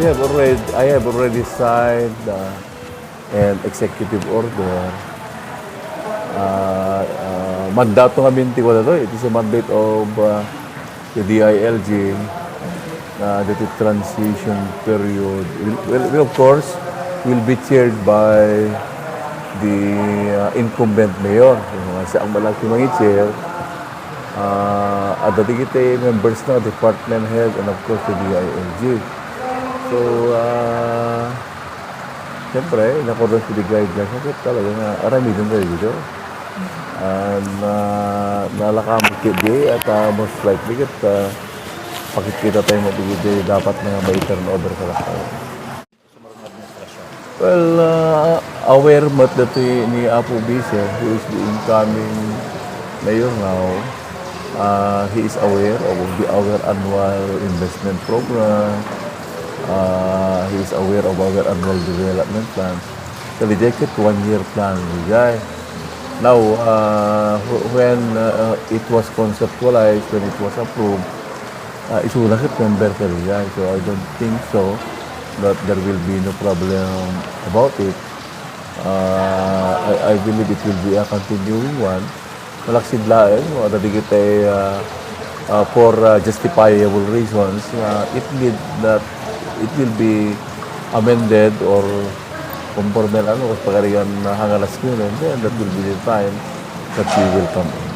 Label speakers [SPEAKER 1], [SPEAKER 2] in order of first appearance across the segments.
[SPEAKER 1] I have already signed an executive order. Mandato nga minti ko na to. It is a mandate of the DILG that the transition period will of course will be chaired by the incumbent mayor. Siya ang malaki chair. At the members na department head and of course the DILG. So, siyempre, in accordance with the guidelines, talaga na arami din tayo dito. And nalakam KDA at most likely pakikita tayo mabigay dapat na may turnover sa lahat. Well, aware mat dito ni Apo Bise, who is the incoming mayor now, he is aware of our annual investment program. He is aware of our annual development plan. The rejected one-year plan, guy. Now, when it was conceptualized, when it was approved, isulakit member ka rin. So I don't think so that there will be no problem about it. I believe it will be a continuing one. Malaksid lain, madadigit ay for justifiable reasons, it will be amended or conformal kasi pagkarigan hangalas ko yun, and then that will be the time that we will come in.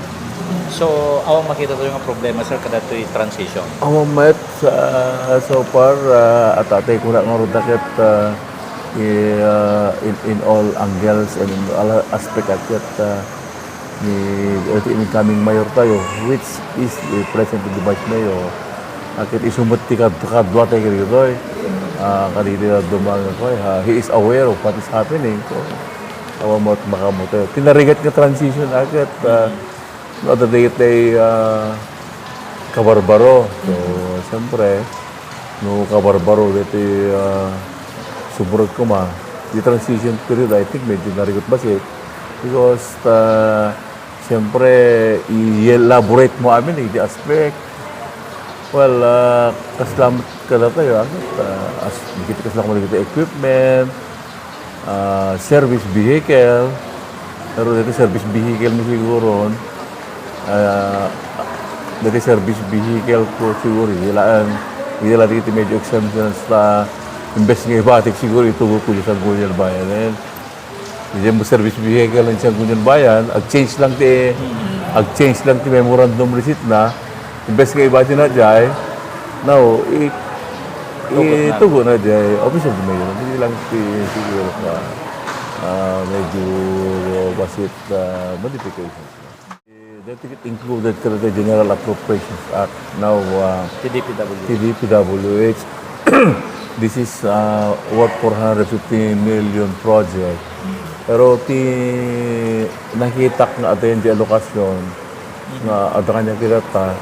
[SPEAKER 2] So, awang makita to yung problema, sir, kada ito'y transition?
[SPEAKER 1] Awang met, so far, at atay ko na nga rodakit in all angles and in all aspect at ni incoming mayor tayo, which is the present the vice mayor. Akit isumot ti kadwa tayo kiri kanina dumang ko. He is aware of what is happening. So, awang mo at makamuto. Tinarigat ka transition agad. Other day tayo kabarbaro. So, siyempre, no kabarbaro, dito sumunod ko the transition period, I think, medyo narigot basit. Because, siyempre, i-elaborate mo amin the aspect. Well, kasalamat ka na tayo. Nakita kasalamat mo dito equipment, service vehicle. Pero dito service vehicle mo siguro. Dito service vehicle ko siguro. Hindi lang dito medyo exemptions na imbes nga ibatik siguro itugo ko sa Gunyan Bayan. Hindi mo service vehicle ng sa Gunyan Bayan. Ag-change lang ti memorandum receipt na imbes nga iba na dyan, now, itugo na dyan, official na yun. Hindi lang siguro na medyo basit modifications. That included the General Appropriations Act, now TDPWH. This is worth 450 million project. Pero nakita na atin di alokasyon na ada kanya kirata,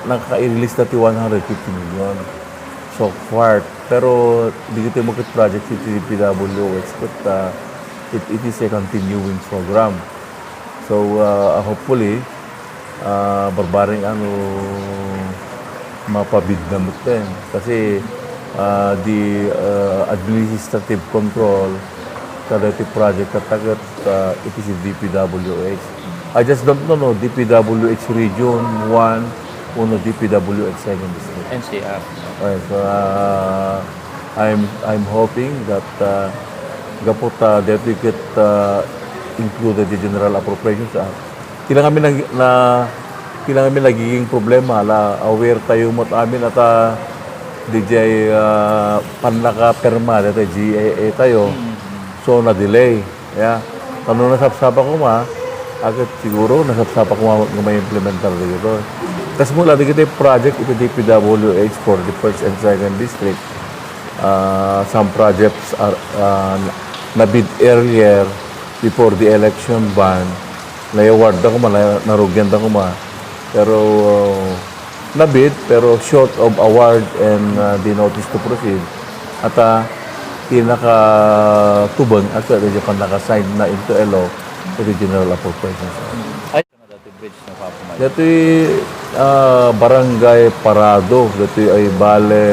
[SPEAKER 1] nakaka-release natin 150 million so far. Pero di kita market project si TDPWH, but it is a continuing program. So hopefully, barbaring mapabid na mutin. Kasi the administrative control kada iti project katagat it is the DPWH. I just don't know, DPWH Region 1 o DPWH 2nd District.
[SPEAKER 2] NCR.
[SPEAKER 1] Okay, so I'm hoping that gapot that we get included the General Appropriations Act. Kailangan kami nagiging problema, aware tayo mo amin at DJ panlaka-perma, dito GAA tayo. So, na-delay. Yeah. Tanong nasapsapa ko agad siguro nasapsapa ko may implementar dito. Kasi mula dito yung project, ito DPWH for the 1st and 2nd District. Some projects are na-bid earlier before the election ban. Na-award ako narugyan ako Pero na-bid, pero short of award and the notice to proceed. At pinaka-tubon at yung naka-sign na into law to the General Appropriations.
[SPEAKER 2] Ay, dati bridge na papamay.
[SPEAKER 1] Dito Barangay Parado. Dito ay bale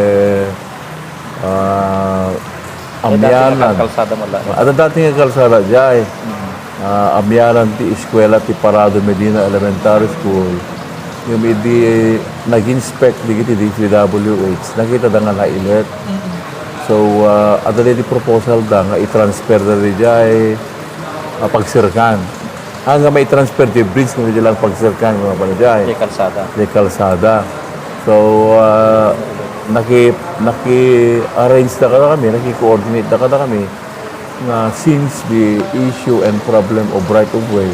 [SPEAKER 2] Amyanan.
[SPEAKER 1] Amyanan.
[SPEAKER 2] Kalsada mo lang.
[SPEAKER 1] At ang dating nga kalsada dyan, Amyanan ti Eskwela ti Parado Medina Elementary School, yung hindi nag-inspect di kiti DPWH, nakita da nga na-alert. So, ada di proposal da nga i-transfer da di dyan pagsirkan. Hanggang may transfer di bridge nga di lang pagsirkan mga pala dyan.
[SPEAKER 2] Di kalsada.
[SPEAKER 1] Di kalsada. So, naki-arrange na kada kami, naki-coordinate na kada kami na since the issue and problem of right of way,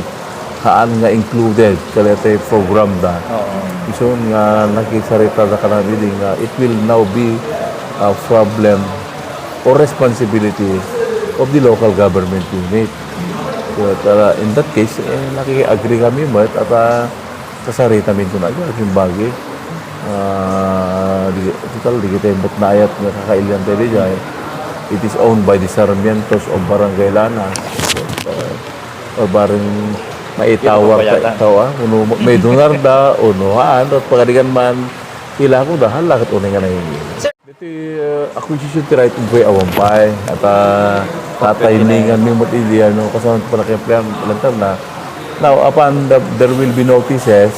[SPEAKER 1] kaan nga included kalete program da.
[SPEAKER 2] Oo.
[SPEAKER 1] So, nga nakisarita na kada kami nga it will now be a problem or responsibility of the local government unit. So, in that case, naki-agree kami mat at kasarita min ko na yung bagay. Total, di kita yung na ayat na kakailan tayo dyan. It is owned by the Sarmientos of Barangay Lana. O barang maitawar tawa. May donar da, unuhaan, at pagkadigan man, ila ko dahil lakat unay nga nahingin. Ito acquisition ti right of way awampay. At tatayningan mi mo't ideal, no? Kasama pa na kaya lantar na. Now, upon there will be notices,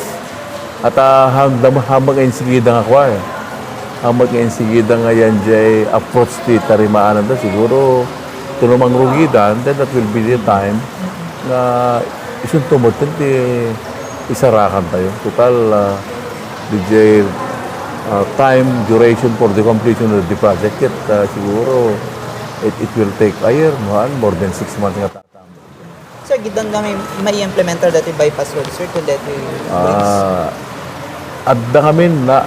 [SPEAKER 1] at hamag ngayon sigida nga kwa eh. Hamag ngayon sigida nga yan jay approach ti tarimaanan da siguro tulumang rugidan, then that will be the time na isun tumutin ti isarakan tayo. Total, DJ time, duration for the completion of the project yet siguro it will take a year, more than 6 months nga tatama.
[SPEAKER 3] Sir, gidang kami may implementer dati bypass road, sir, kung dati ways.
[SPEAKER 1] At da kami na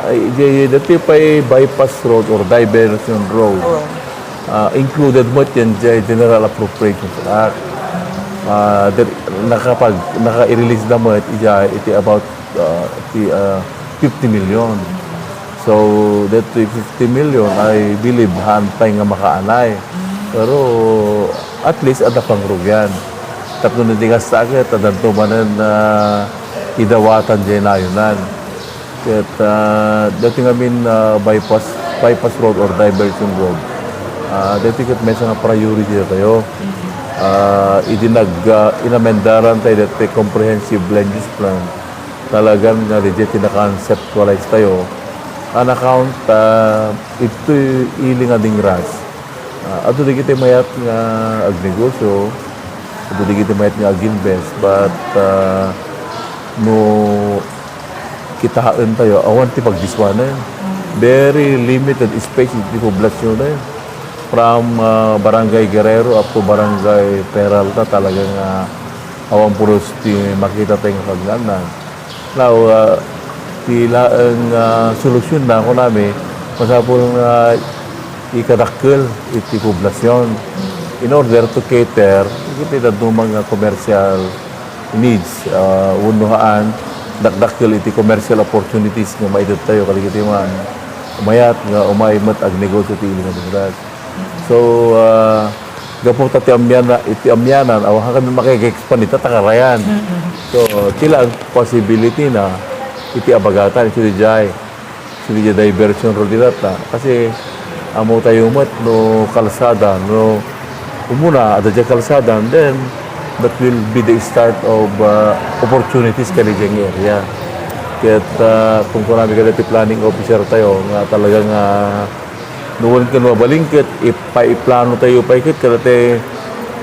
[SPEAKER 1] dati pa bypass road or diversion road included mo yan dyan General Appropriations Act. Naka-release na mo iti about 50 million. So that 50 million I believe hantay nga makaanay. Pero at least ada pangrugyan. Tapos na tingas sa agad, tadanto manan na idawatan dyan na yunan. At dati ngamin bypass road or diversion road. Dati kat may nga priority na tayo. Inamendaran tayo dati comprehensive land use plan. Talagang legit na-conceptualize tayo. An account, ito ili nga ding ras. Ato di kita mayat nga agnegosyo. Ito di kita mayat nga ag-invest. But no kitaan tayo, awan ti pagdiswanan. Very limited space di poblasyon na yun. From Barangay Guerrero up to Barangay Peralta talagang awan puros ti makita tayong kagnanan. Now, tila ang solusyon na ako namin, masapol nga ikadakkel iti poblasyon in order to cater iti dadumang commercial needs, unuhaan, dakdakkel iti commercial opportunities nga maidot tayo kaligiti man umayat nga umaimat ag negosyo ti ili nga dingrat. So gapo ta ti amyanan awa kami makike-expand ita takarayan. So tila ang possibility na iti abagatan iti jay diversion road data kasi amo tayo mat no kalsada no umuna ada jay kalsada and then that will be the start of opportunities kaligang area. Kaya't kung namin kadati planning officer tayo, nga talagang nuwan ka mabalingkit, iplano tayo pa ikit, kadati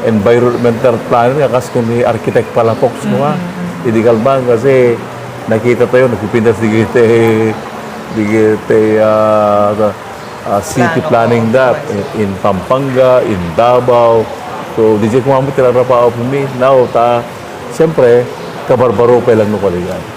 [SPEAKER 1] environmental planning, kas kung ni architect pala folks mo hindi kalbang kasi nakita tayo, nagpipindas digite city planning that in Pampanga, in Davao. So, di siya kumamit, tilarapao po mi. Now, siyempre, kabarbaro pa lang no kaligan.